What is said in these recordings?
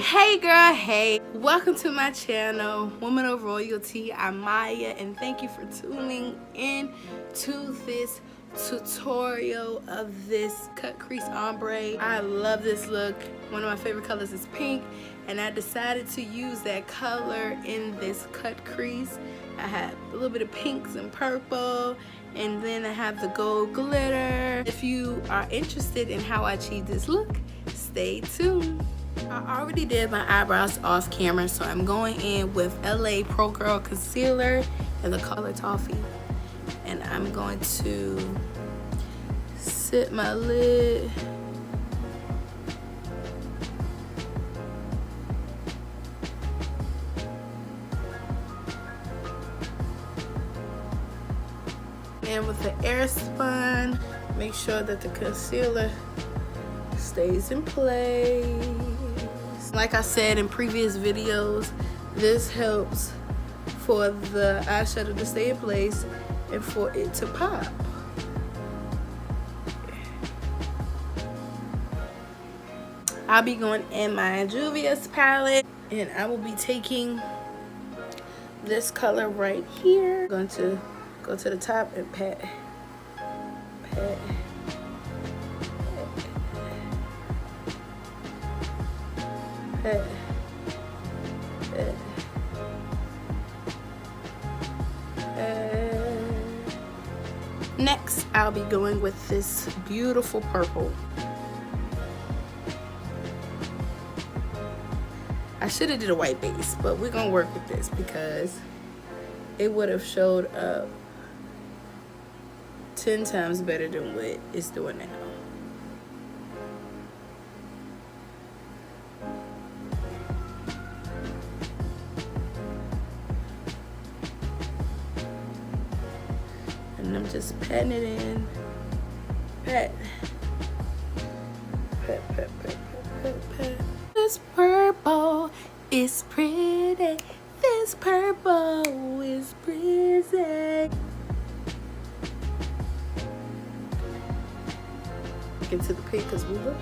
Hey girl, hey, welcome to my channel, Woman of Royalty. I'm Maya, and thank you for tuning in to this tutorial of this cut crease ombre. I love this look. One of my favorite colors is pink, and I decided to use that color in this cut crease. I have a little bit of pinks and purple, and then I have the gold glitter. If you are interested in how I achieve this look, stay tuned. I already did my eyebrows off camera, so I'm going in with LA Pro Girl Concealer in the color Toffee. And I'm going to set my lid. And with the air spun, make sure that the concealer stays in place. Like I said in previous videos, this helps for the eyeshadow to stay in place and for it to pop. I'll be going in my Juvia's palette, and I will be taking this color right here. I'm going to go to the top and pat. Next, I'll be going with this beautiful purple. I should have did a white base, but we're gonna work with this because it would have showed up 10 times better than what it's doing now. And I'm just patting it in. Pat. Pat, pat, pat, pat, pat, pat. This purple is pretty. This purple is pretty. Into the pink because we look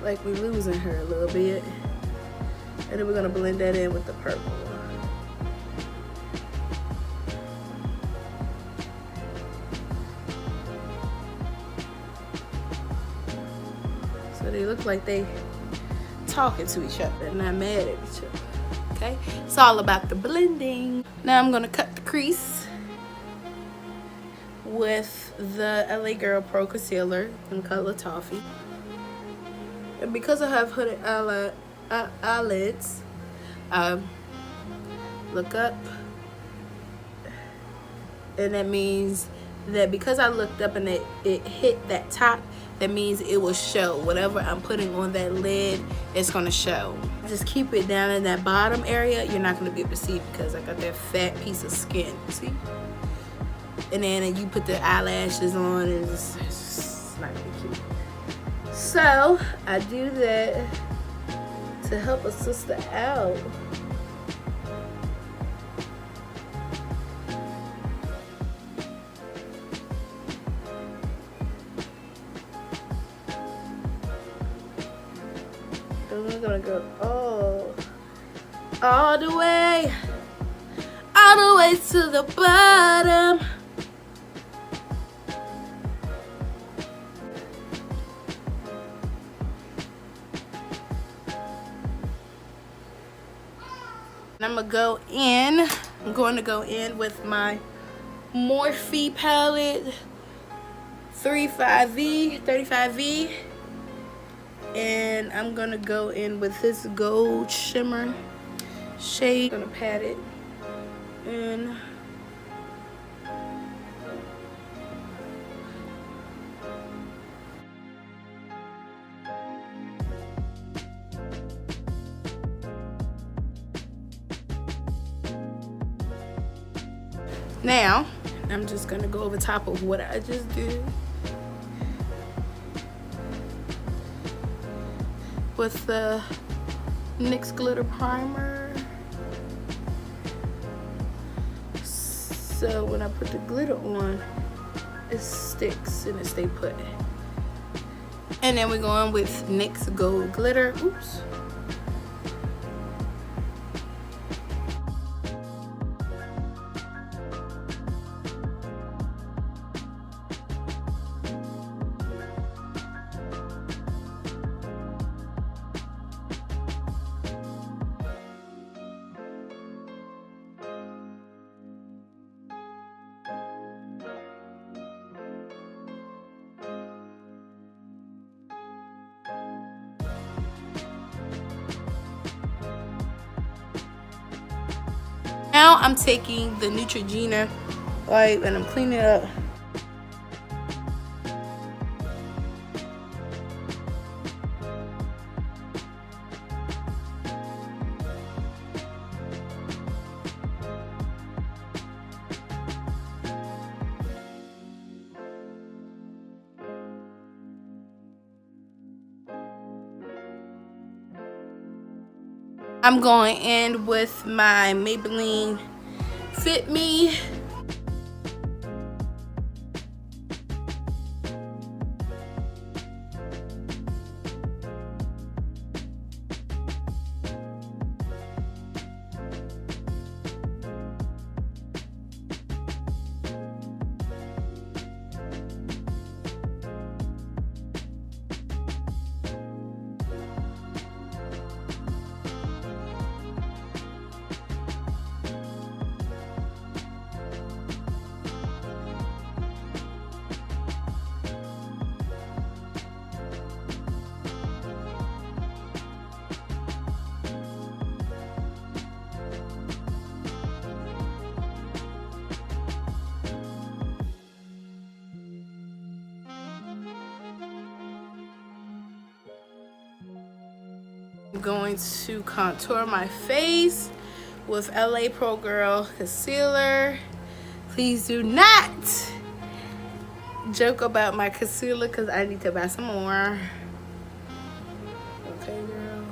like we're losing her a little bit. And then we're going to blend that in with the purple. So they look like they talking to each other, not mad at each other. Okay, it's all about the blending. Now I'm gonna cut the crease with the LA Girl Pro Concealer in color Toffee. And because I have hooded eyelids, look up, and that means that because I looked up and it hit that top, that means it will show. Whatever I'm putting on that lid, it's gonna show. Just keep it down in that bottom area. You're not gonna be able to see because I got that fat piece of skin, see? And then you put the eyelashes on, and it's not gonna be cute. So I do that to help a sister out. And we're gonna go all the way to the bottom. And I'm going to go in with my Morphe palette 35V. And I'm gonna go in with this gold shimmer shade. I'm gonna pat it in. Now, I'm just gonna go over top of what I just did with the NYX glitter primer. So when I put the glitter on, it sticks and it stay put. And then we're going with NYX Gold Glitter. Oops. Now I'm taking the Neutrogena wipe and I'm cleaning it up. I'm going in with my Maybelline Fit Me. I'm going to contour my face with LA Pro Girl concealer. Please do not joke about my concealer because I need to buy some more. Okay, girl.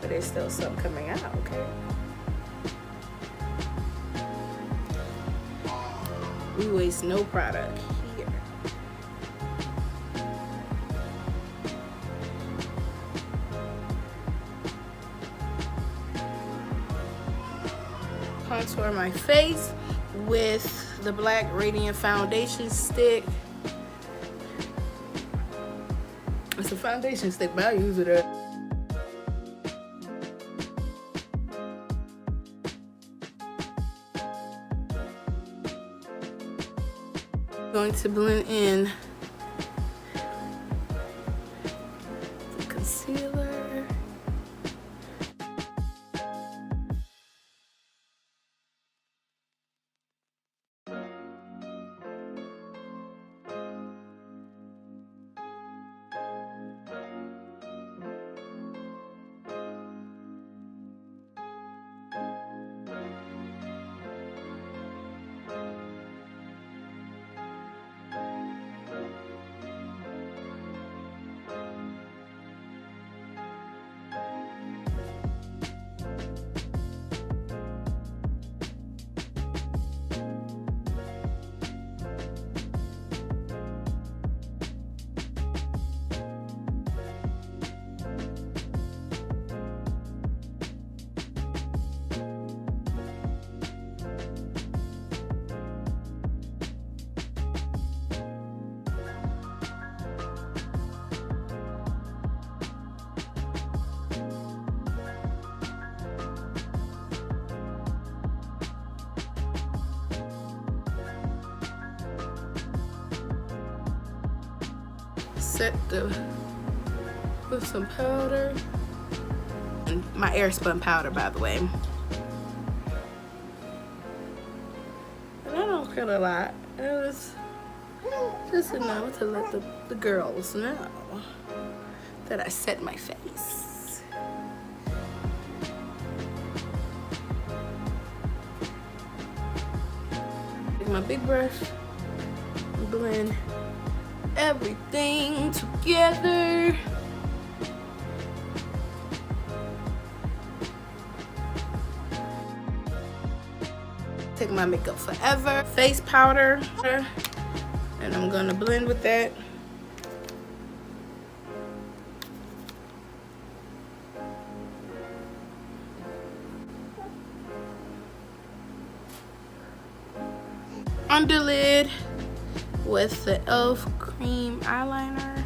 But there's still some coming out, okay? We waste no product here. Contour my face with the Black Radiant Foundation Stick. It's a foundation stick, but I use it up. Going to blend in the concealer. Set with some powder. And my air spun powder, by the way. And I don't feel a lot. It was just enough to let the girls know that I set my face. Take my big brush and blend everything together. Take my Makeup Forever face powder and I'm gonna blend with that. Underlid with the e.l.f. cream eyeliner.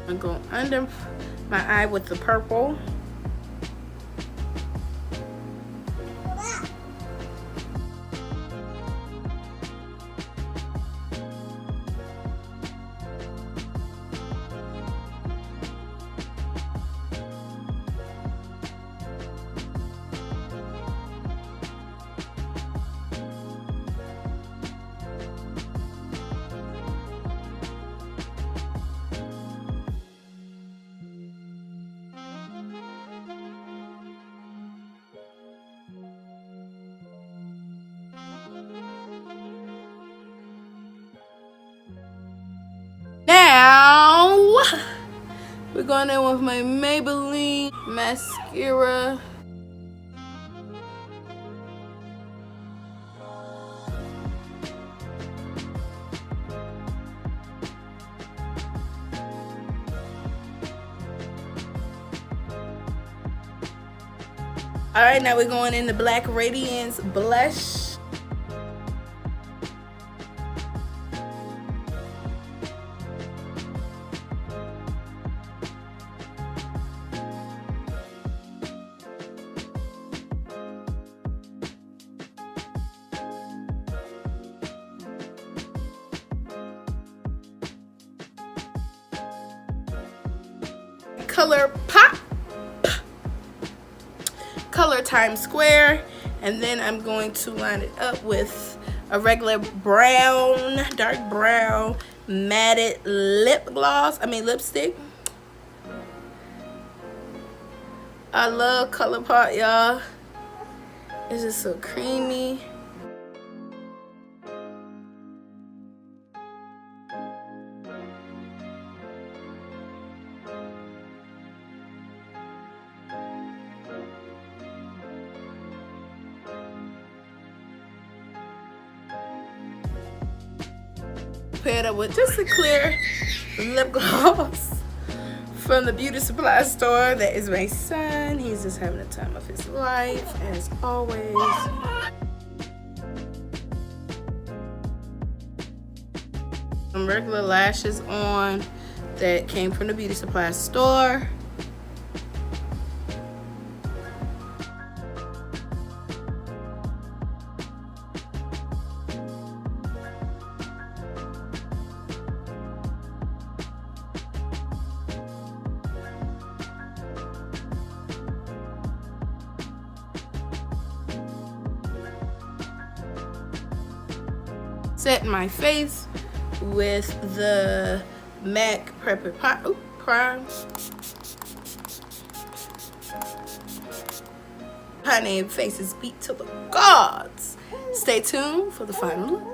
I'm going under my eye with the purple. going in with my Maybelline mascara. Alright, now we're going in the Black Radiance blush. Color Pop, Color Times Square, and then I'm going to line it up with a regular brown, dark brown matted lipstick. I love Color Pop, y'all. It's just so creamy. Paired up with just a clear lip gloss from the beauty supply store. That is my son. He's just having the time of his life, as always. Some regular lashes on that came from the beauty supply store. Set my face with the MAC Prime. Honey, faces beat to the gods. Stay tuned for the final look.